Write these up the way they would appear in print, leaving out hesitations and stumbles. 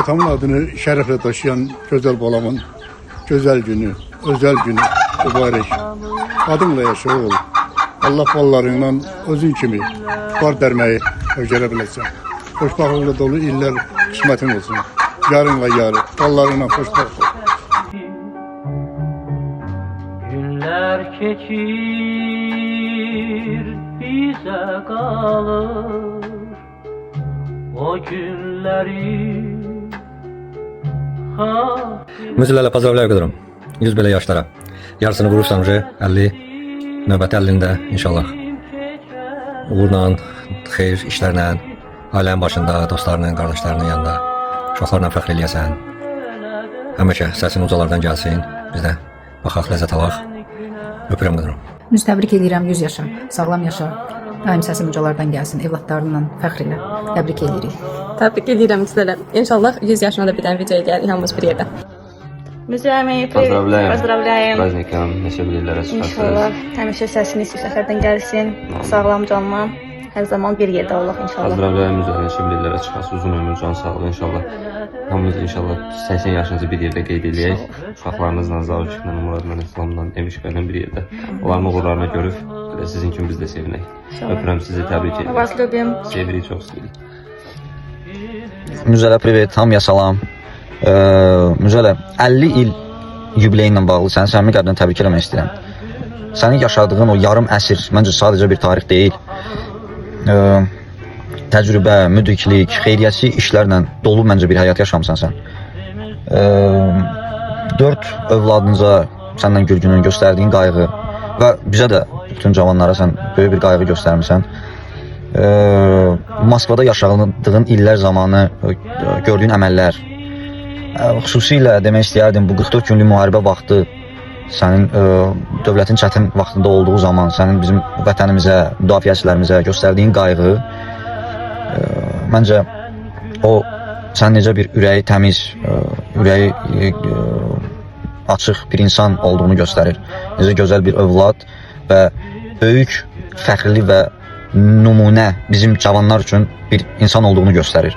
atamın adını şərəflə daşıyan gözəl balamın gözəl günü, özel günü mübarək. Adınla yaşa oğul. Allah ballarından özün kimi var dərməyi ögərə biləsən. Xoşbaxtlıqla dolu illər qismətin olsun. Yarınla yarı, ballarından xoşbaxt ol. Günler keçir, bize kalır o günleri. Müzlərlə pazarlar qıdırım. 100 belə yaşlara. Yarısını vurursam 50, növbəti 50-də inşallah. Uğurla, xeyir işlərlə, ailənin başında, dostlarının, qardaşlarının yanında, uşaqlarla fəxr eləyəsən. Həmişə səsin ucalardan gəlsin, biz də baxaq, ləzzət alaq. Öpürəm qıdırım. Müz təbrik edirəm 100 yaşın, sağlam yaşa. Daim səsin ucalardan gəlsin, evlatlarınla fəxr elə. Təbrik edirik. Təbrik edirəm sizlərə. İnşallah 100 yaşına da bir dənə video eləyərik hamımız bir yerdə. Müzəmi, Поздравляем. Праздником, neçə bilirlərə çıxarsınız. İnşallah həmişə səsiniz səfərdən gəlsin. Sağlam canla, hər zaman bir yerdə olaq inşallah. Поздравляем Müzəmi, neçə bilirlərə çıxarsınız. Uzun ömür, can sağlığı inşallah. Hamımız inşallah 80 yaşınızı bir yerdə qeyd edək. Uşaqlarınızla, Zavuşiklə, Muradla, İslamla, Emişqəylə bir yerdə. Onların uğurlarını görüb, sizin kimi biz də sevinək. Öpürəm sizi, təbrik edirəm. Вас любим. Sevirik, çox sevirik. Müzələ privet, hamıya salam. Müzələ, 50 il yubileyi ilə bağlı səni səmimi qəlbdən təbrik eləmək istəyirəm. Sənin yaşadığın o yarım əsr, məncə sadəcə bir tarix deyil. Təcrübə, müdriklik, xeyriyyəçi işlərlə dolu məncə bir həyat yaşamısan sən. 4 övladınıza səndən Gülgünün göstərdiyin qayğı və bizə də bütün cavanlara sən böyük bir qayğı göstərmirsən. Moskvada yaşadığın illər zamanı gördüyün əməllər, xüsusilə demək istəyərdim bu 44 günlük müharibə vaxtı sənin dövlətin çətin vaxtında olduğu zaman sənin bizim vətənimizə, müdafiəçilərimizə göstərdiyin qayğı məncə o sən necə bir ürəyi təmiz, ürəyi açıq bir insan olduğunu göstərir. Necə gözəl bir övlad və böyük, fəxrli və nümunə bizim cavanlar üçün bir insan olduğunu göstərir.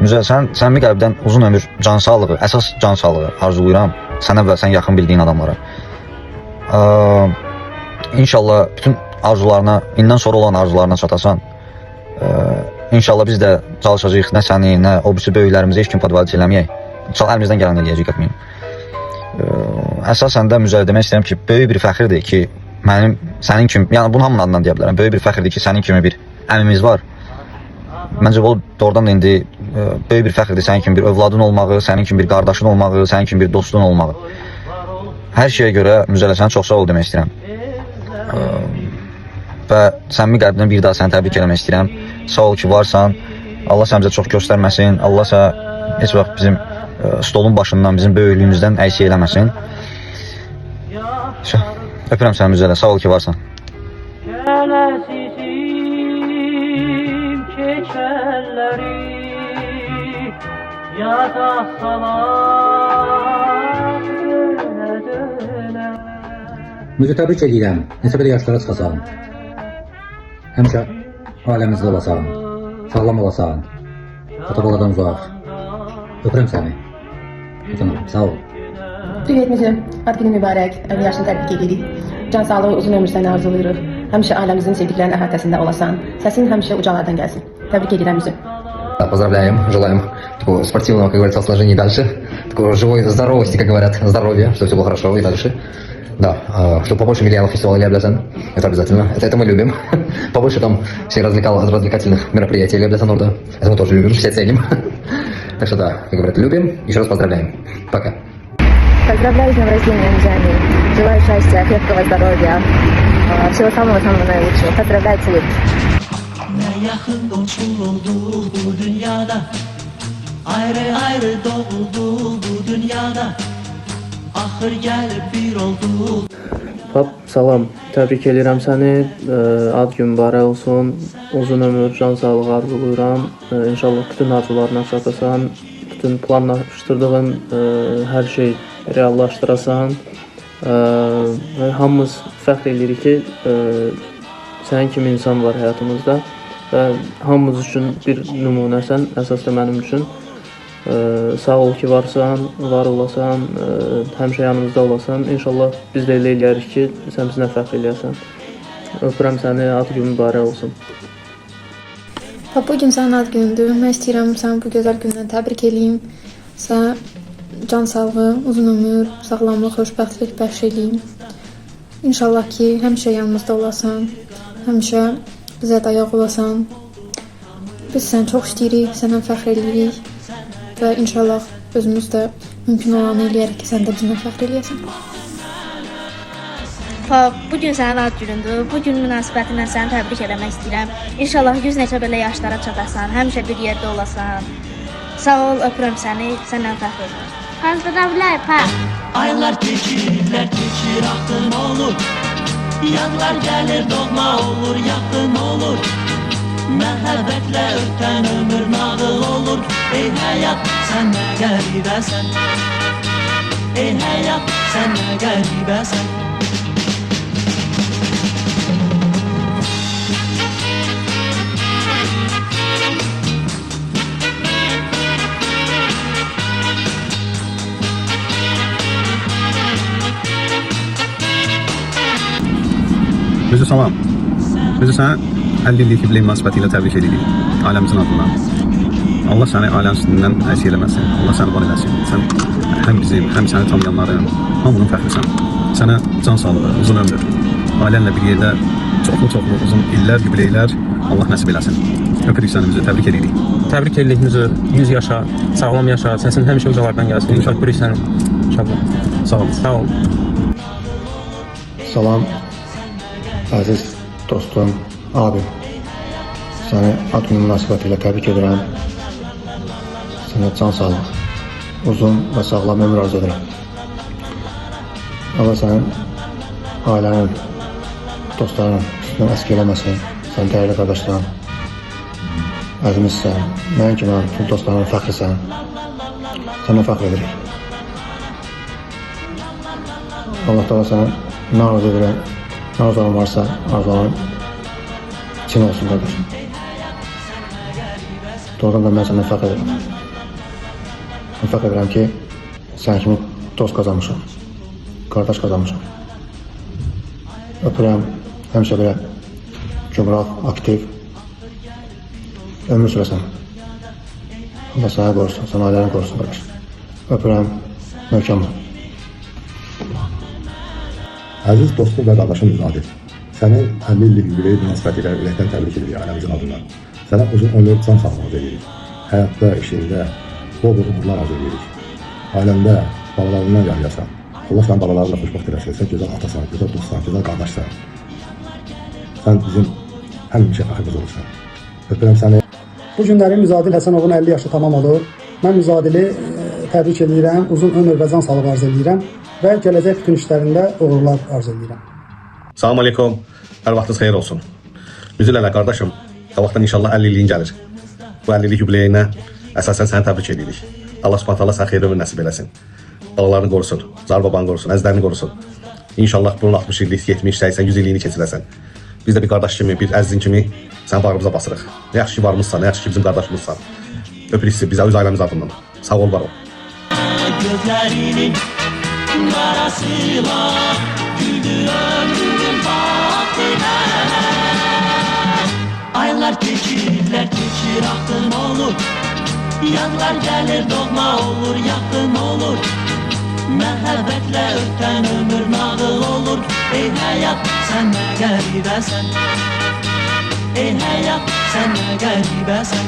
Müzə, sən bir qəlbdən uzun ömür can sağlığı, əsas can sağlığı arzulayıram sənə və sən yaxın bildiyin adamlara. İnşallah bütün arzularına, indən sonra olan arzularına çatasan. İnşallah biz də çalışacağıq, nə səni, nə o birisi böyüklərimizə heç kim padvaliç eləməyək. Əlimizdən gələn eləyəcək etməyim. Əsasən də Müzə demək istəyirəm ki, böyük bir fəxirdir ki, mənim, sənin kimi, yəni bunun hamının adından deyə bilərəm, böyük bir fəxirdir ki, sənin kimi bir əmimiz var. Məncə o doğrudan da indi böyük bir fəxirdir sənin kimi bir övladın olmağı, sənin kimi bir qardaşın olmağı, sənin kimi bir dostun olmağı. Hər şeyə görə Müzələ səni çox sağ ol demək istəyirəm. Və səmimi qəlbdən bir daha səni təbrik eləmək istəyirəm. Sağ ol ki, varsan. Allah sən bizə çox göstərməsin. Allah sən heç vaxt bizim stolun başından, bizim böyüklüyümüzdən əksik eləməsin. Öpürəm səni Müzələ. Sağ ol ki, varsan. Gələsizim keçərləri yada salar dönə. Müzə təbrik edirəm. Neçə belə yaşlara çıxasan. Həmişə ailəmizdə olasan, sağlam olasan, ata-baladan uzaq. Öpürəm səni. Sağ ol. Privet Müzə, ad günün mübarək, 50 yaşını təbrik edirik. Can sağlığı, uzun ömür səni arzulayırıq. Həmişə ailəmizin sevdiklərinin əhatəsində olasan. Səsin həmişə ucalardan gəlsin. Təbrik edirəm Müzə. Поздравляем, желаем такого спортивного, как говорится, сложения дальше, такого живой здоровости, как говорят, здоровья, чтобы все было хорошо и дальше. Да, чтобы побольше миллионов фестивалей обязан, это обязательно, это мы любим. Побольше там всех развлекательных мероприятий Лебля Норда, это мы тоже любим, все ценим. Так что да, как говорят, любим, еще раз поздравляем. Пока. Поздравляю с днем рождения, Müzəmi. Желаю счастья, крепкого здоровья, всего самого-самого наилучшего. Поздравляю, целую. Ne yakın dostum oldu bu dünyada, ayrı ayrı doğuldu bu dünyada, ahır gelip bir oldu. Pap, salam, təbrik edirəm səni, ad gün mübarək olsun, uzun ömür, can sağlığı arzulayıram, İnşallah bütün arzularına çatasan, bütün planlaşdırdığın hər şey reallaşdırasan. Hamımız fəxr edirik ki, sənin kimi insan var həyatımızda və hamımız üçün bir nümunəsən, əsas da mənim üçün. Sağ ol ki varsan, var olasan, həmişə yanımızda olasan. İnşallah biz də elə eləyərik ki, sən bizlə fəxr eləyəsən. Öpürəm səni, ad günün mübarək olsun. Bu gün sənin ad günündür. Mən istəyirəm səni bu gözəl gündən təbrik eləyim. Sənə can sağlığı, uzun ömür, sağlamlıq, xoşbəxtlik bəxş eləyim. İnşallah ki, həmişə yanımızda olasan, həmişə bizə dayaq olasan. Biz səni çox istəyirik, səndən fəxr eləyirik və inşallah özümüz də mümkün olanı eləyərik ki, sən də bizlə fəxr eləyəsən. Bu gün sənin ad günündür. Bu gün münasibətilə səni təbrik eləmək istəyirəm. İnşallah 100 neçə belə yaşlara çatasan, həmişə bir yerdə olasan. Sağ ol, öpürəm səni, səndən fəxr edirəm. Pozdravляю, pa. Aylar keçir, axın olur. Yadlar gəlir, doğma olur, yaxın olur. Məhəbbətlə ötən ömür nağıl olur. Ey həyat, sən nə qəribəsən. Ey həyat, sən nə qəribəsən. Bizi salam. Bizi sənə 50 illik yubiley münasibəti ilə təbrik edirik ailəmizin adından. Allah səni ailən üstündən əksik eləməsin. Allah səni var eləsin. Sən həm bizim, həm səni tanıyanların hamının fəxrisən. Sənə can sağlığı, uzun ömür. Ailənlə bir yerdə çoxlu uzun illər, yubileylər Allah nəsib eləsin. Öpürük səni, bizi təbrik edirik. Təbrik edirik bizi. 100 yaşa, sağlam yaşa. Səsin həmişə ucalardan gəlsin. Öpürük səni. İnşallah. Sağ ol. Sağ ol. Salam. Əziz dostum, abim, səni ad günü münasibəti ilə təbrik edirəm. Sənə can sağlıq, uzun və sağlam ömür arzu edirəm. Allah sənin ailənin, dostların üstündən əski eləməsin, sən dəyərli qardaşların, əzimizsən, mənim kimi bütün dostların fəxrisən, sənə fəxr edirik. Allah da sənə nə arzu edirəm, arzuların varsa, arzuların için olsun qardaş. Doğrudan da mən sənə fəxr edirəm. Mən fəxr edirəm ki, sən kimi dost qazanmışam, qardaş qazanmışam. Öpürəm, həmişə belə gümrah, aktiv, ömür sürəsən. Allah sənə qorusun, sən ailəni qorusun qardaş. Öpürəm, möhkəm ol. Əziz dostum və qardaşım Adil, səni 50 illik yubiley münasibəti ilə ürəkdən təbrik edirik ailəmizin adından. Sənə uzun ömür, can sağlığı edirik. Həyatda, işində bol uğurlar arzu edirik. Ailəndə, balalarından yarıyasan. Allah sənin balalarına xoşbəxt eləsin. Sən gözəl atasan, gözəl dostsan, gözəl qardaşsan. Sən bizim həmişə fəxrimiz olursan. Öpürəm səni. Bu günləri Müzadil Həsənovun 50 yaşı tamam olur. Mən Müzadili təbrik edirəm, uzun ömür və can sağlığı arzu edirəm və gələcək bütün işlərində uğurlar arzu edirəm. Salam aleykum, hər vaxtınız xeyir olsun. Müzülələ qardaşım, qabaqdan inşallah 50 illiyin gəlir. Bu 50 illik yubileyinə əsasən səni təbrik edirik. Allah subhanət Allah sən xeyir ömür nəsib eləsin. Balalarını qorusun, zar babanı qorusun, əzlərini qorusun. İnşallah bunun 60 illik, 70, 80, 100 illiyini keçirəsən. Biz də bir qardaş kimi, bir əzizin kimi sən bağrımıza basırıq. Nə yaxşı ki varımızsan, nə yaxşı ki bizim qardaşımızsan. Öpürük sizi, bizə öz ailəmiz adından. Sağ ol, var ol. Gözlərinin qarasıyla güldü ömrümün vaxtına. Aylar keçir, axın olur. Yadlar gəlir, doğma olur, yaxın olur. Məhəbbətlə ötən ömür nağıl olur. Ey həyat, sən nə qəribəsən. Ey həyat, sən nə qəribəsən.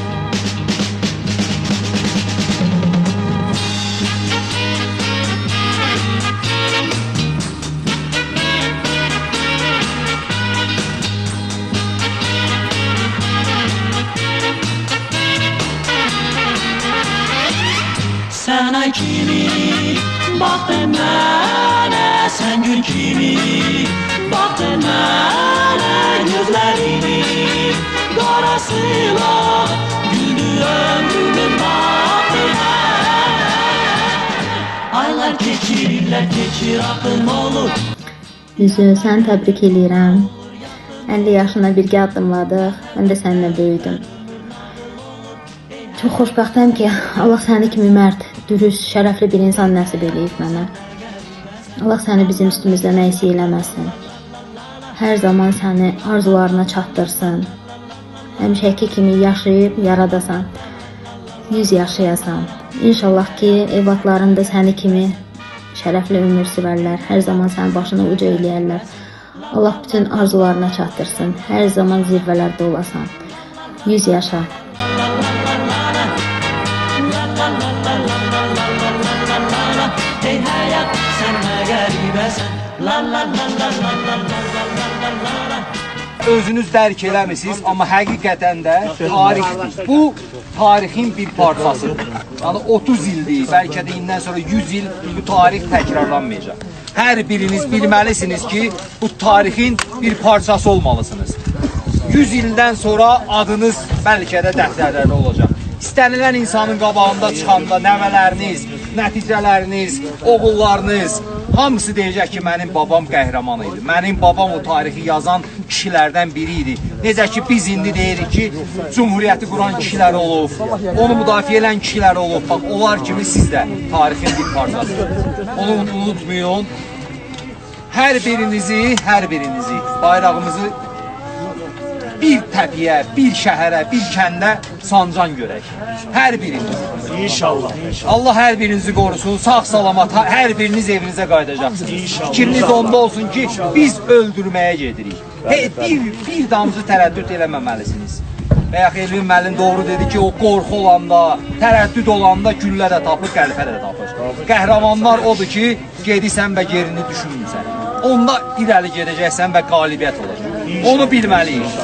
Sən ay kimi baxdın mənə, sən gül kimi baxdın mənə, gözlərinin qarasıyla güldü ömrümün vaxtına. Aylar keçir, axın olur. Üzü, səni təbrik edirəm. 50 yaşına birgə addımladıq, mən də səninlə böyüdüm. Çox xoşbəxtəm ki, Allah səni kimi mərd, dürüst, şərəfli bir insan nəsib eləyib mənə. Allah səni bizim üstümüzdə nəyisə eləməsin. Hər zaman səni arzularına çatdırsın. Həmişəki kimi yaşayıb yaradasan. 100 yaşayasan. İnşallah ki, evlatların da səni kimi şərəfli ömür sürərlər. Hər zaman sənin başını uca eləyərlər. Allah bütün arzularına çatdırsın. Hər zaman zirvələrdə olasan. 100 yaşa. Ey hayat sen ne garibesin. La la la la la la la la la la. Özünüz dərk eləmisiniz, amma həqiqətən də tarixdir. Bu tarixin bir parçasıdır. Yəni 30 ildir, bəlkə də indən sonra 100 il bu tarix təkrarlanmayacaq. Hər biriniz bilməlisiniz ki, bu tarixin bir parçası olmalısınız. 100 ildən sonra adınız bəlkə də dəftərlərdə olacaq. İstənilən insanın qabağında çıxanda nəvələriniz, nəticələriniz, oğullarınız hamısı deyəcək ki, mənim babam qəhrəman idi. Mənim babam o tarixi yazan kişilərdən biri idi. Necə ki, biz indi deyirik ki, Cumhuriyyəti quran kişilər olub, onu müdafiə edən kişilər olub. Bax, onlar kimi siz də tarixin bir parçasıdır. Onu unutmayın. Hər birinizi, bayrağımızı bir təpiyə, bir şəhərə, bir kəndə sancan görək. Hər biriniz. İnşallah. Allah hər birinizi qorusun, sağ-salamat, hər biriniz evinizə qayıdacaqsınız. Fikriniz onda olsun ki, biz öldürməyə gedirik. Bir damcı tərəddüd eləməməlisiniz. Və yaxud Elvin müəllim doğru dedi ki, o qorxu olanda, tərəddüd olanda güllə də tapır, qəlpə də tapır. Qəhrəmanlar odur ki, gedirsən və yerini düşünmürsən. Onda irəli gedəcəksən və qalibiyyət olacaq. Onu bilməliyik.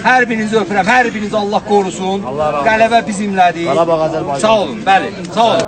Hər birinizi öpürəm, hər birinizi Allah qorusun. Qələbə bizimlədir. Sağ olun, bəli, sağ olun.